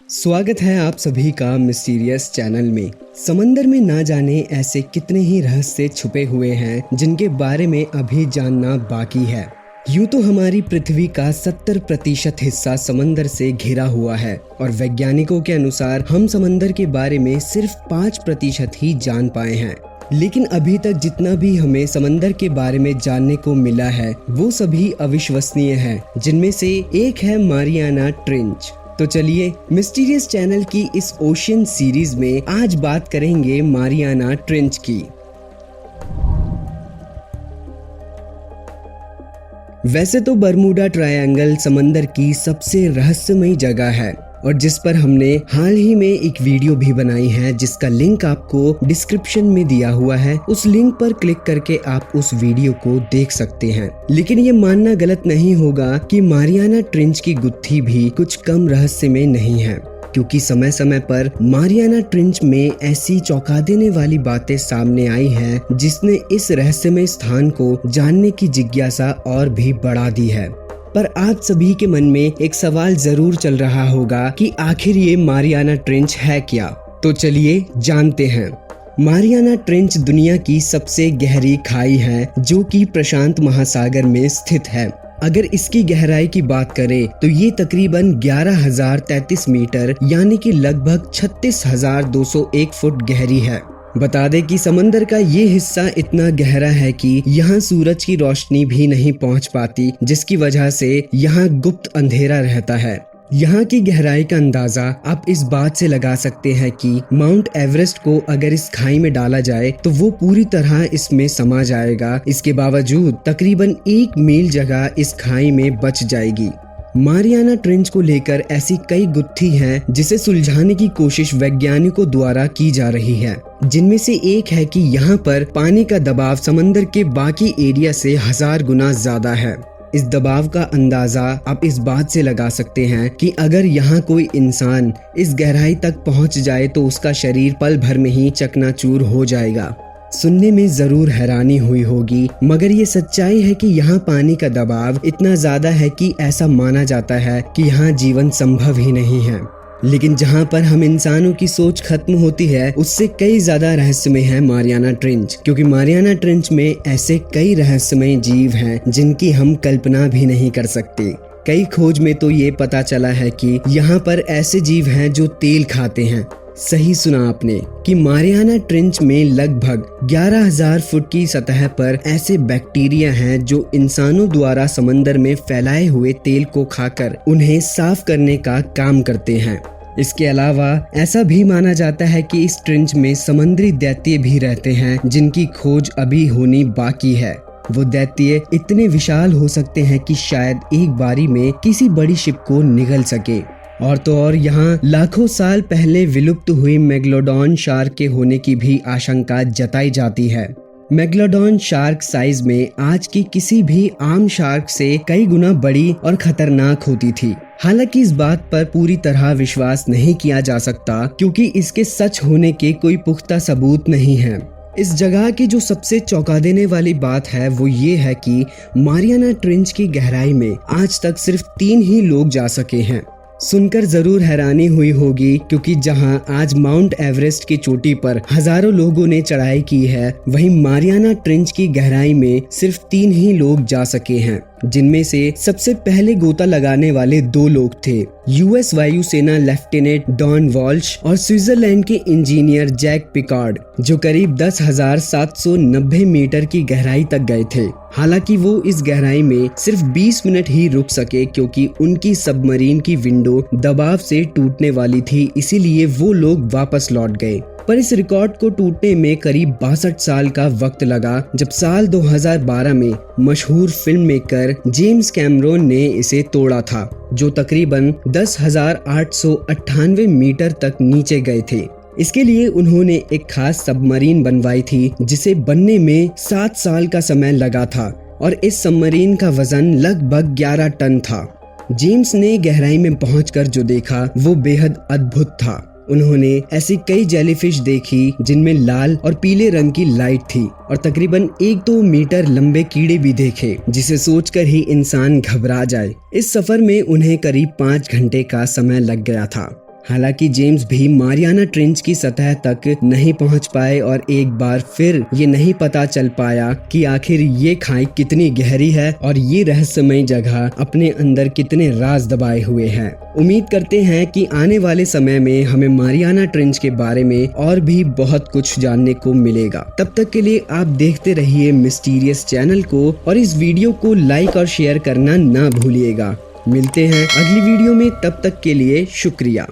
स्वागत है आप सभी का मिस्टीरियस चैनल में। समंदर में ना जाने ऐसे कितने ही रहस्य छुपे हुए हैं जिनके बारे में अभी जानना बाकी है। यूं तो हमारी पृथ्वी का 70% हिस्सा समंदर से घिरा हुआ है और वैज्ञानिकों के अनुसार हम समंदर के बारे में सिर्फ 5% ही जान पाए हैं। लेकिन अभी तक जितना भी हमें समंदर के बारे में जानने को मिला है वो सभी अविश्वसनीय है, जिनमें से एक है मारियाना ट्रेंच। तो चलिए मिस्टीरियस चैनल की इस ओशियन सीरीज में आज बात करेंगे मारियाना ट्रेंच की। वैसे तो बरमूडा ट्रायंगल समंदर की सबसे रहस्यमयी जगह है और जिस पर हमने हाल ही में एक वीडियो भी बनाई है जिसका लिंक आपको डिस्क्रिप्शन में दिया हुआ है। उस लिंक पर क्लिक करके आप उस वीडियो को देख सकते हैं। लेकिन ये मानना गलत नहीं होगा कि मारियाना ट्रेंच की गुत्थी भी कुछ कम रहस्यमय नहीं है, क्योंकि समय समय पर मारियाना ट्रेंच में ऐसी चौंका देने वाली बातें सामने आई हैं जिसने इस रहस्यमय स्थान को जानने की जिज्ञासा और भी बढ़ा दी है। पर आप सभी के मन में एक सवाल जरूर चल रहा होगा कि आखिर ये मारियाना ट्रेंच है क्या। तो चलिए जानते हैं। मारियाना ट्रेंच दुनिया की सबसे गहरी खाई है जो कि प्रशांत महासागर में स्थित है। अगर इसकी गहराई की बात करें तो ये तकरीबन 11,033 मीटर यानी कि लगभग 36,201 फुट गहरी है। बता दें कि समंदर का ये हिस्सा इतना गहरा है कि यहाँ सूरज की रोशनी भी नहीं पहुँच पाती, जिसकी वजह से यहाँ गुप्त अंधेरा रहता है। यहाँ की गहराई का अंदाजा आप इस बात से लगा सकते हैं कि माउंट एवरेस्ट को अगर इस खाई में डाला जाए तो वो पूरी तरह इसमें समा जाएगा। इसके बावजूद तकरीबन 1 मील जगह इस खाई में बच जाएगी। मारियाना ट्रेंच को लेकर ऐसी कई गुत्थी हैं जिसे सुलझाने की कोशिश वैज्ञानिकों द्वारा की जा रही है, जिनमें से एक है कि यहाँ पर पानी का दबाव समंदर के बाकी एरिया से 1000 गुना ज्यादा है। इस दबाव का अंदाजा आप इस बात से लगा सकते हैं कि अगर यहाँ कोई इंसान इस गहराई तक पहुँच जाए तो उसका शरीर पल भर में ही चकनाचूर हो जाएगा। सुनने में जरूर हैरानी हुई होगी, मगर ये सच्चाई है कि यहाँ पानी का दबाव इतना ज्यादा है कि ऐसा माना जाता है कि यहाँ जीवन संभव ही नहीं है। लेकिन जहाँ पर हम इंसानों की सोच खत्म होती है उससे कई ज्यादा रहस्यमय है मारियाना ट्रेंच, क्योंकि मारियाना ट्रेंच में ऐसे कई रहस्यमय जीव हैं जिनकी हम कल्पना भी नहीं कर सकते। कई खोज में तो ये पता चला है कि यहाँ पर ऐसे जीव हैं जो तेल खाते हैं। सही सुना आपने कि मारियाना ट्रेंच में लगभग 11,000 फुट की सतह पर ऐसे बैक्टीरिया हैं जो इंसानों द्वारा समंदर में फैलाए हुए तेल को खाकर उन्हें साफ करने का काम करते हैं। इसके अलावा ऐसा भी माना जाता है कि इस ट्रेंच में समुद्री दैत्य भी रहते हैं जिनकी खोज अभी होनी बाकी है। वो दैत्य इतने विशाल हो सकते हैं कि शायद एक बारी में किसी बड़ी शिप को निगल सके। और तो और यहाँ लाखों साल पहले विलुप्त हुई मेगलोडॉन शार्क के होने की भी आशंका जताई जाती है। मेगलोडॉन शार्क साइज में आज की किसी भी आम शार्क से कई गुना बड़ी और खतरनाक होती थी। हालांकि इस बात पर पूरी तरह विश्वास नहीं किया जा सकता क्योंकि इसके सच होने के कोई पुख्ता सबूत नहीं है। इस जगह की जो सबसे चौंका देने वाली बात है वो ये है कि मारियाना ट्रेंच की गहराई में आज तक सिर्फ 3 ही लोग जा सके हैं। सुनकर जरूर हैरानी हुई होगी, क्योंकि जहां आज माउंट एवरेस्ट की चोटी पर हजारों लोगों ने चढ़ाई की है, वहीं मारियाना ट्रेंच की गहराई में सिर्फ 3 ही लोग जा सके हैं, जिनमें से सबसे पहले गोता लगाने वाले 2 लोग थे, यूएस वायुसेना लेफ्टिनेंट डॉन वॉल्श और स्विट्जरलैंड के इंजीनियर जैक पिकार्ड, जो करीब 10,790 मीटर की गहराई तक गए थे। हालांकि वो इस गहराई में सिर्फ 20 मिनट ही रुक सके क्योंकि उनकी सबमरीन की विंडो दबाव से टूटने वाली थी, इसीलिए वो लोग वापस लौट गए। पर इस रिकॉर्ड को टूटने में करीब 62 साल का वक्त लगा, जब साल 2012 में मशहूर फिल्म मेकर जेम्स कैमरून ने इसे तोड़ा था, जो तकरीबन 10,898 मीटर तक नीचे गए थे। इसके लिए उन्होंने एक खास सबमरीन बनवाई थी जिसे बनने में 7 साल का समय लगा था और इस सबमरीन का वजन लगभग 11 टन था। जेम्स ने गहराई में पहुंचकर जो देखा वो बेहद अद्भुत था। उन्होंने ऐसी कई जेलीफिश देखी जिनमें लाल और पीले रंग की लाइट थी और तकरीबन 1-2 मीटर लंबे कीड़े भी देखे, जिसे सोचकर ही इंसान घबरा जाए। इस सफर में उन्हें करीब 5 घंटे का समय लग गया था। हालांकि जेम्स भी मारियाना ट्रेंच की सतह तक नहीं पहुंच पाए और एक बार फिर ये नहीं पता चल पाया कि आखिर ये खाई कितनी गहरी है और ये रहस्यमय जगह अपने अंदर कितने राज दबाए हुए है। उम्मीद करते हैं कि आने वाले समय में हमें मारियाना ट्रेंच के बारे में और भी बहुत कुछ जानने को मिलेगा। तब तक के लिए आप देखते रहिए मिस्टीरियस चैनल को और इस वीडियो को लाइक और शेयर करना ना भूलिएगा। मिलते हैं अगली वीडियो में, तब तक के लिए शुक्रिया।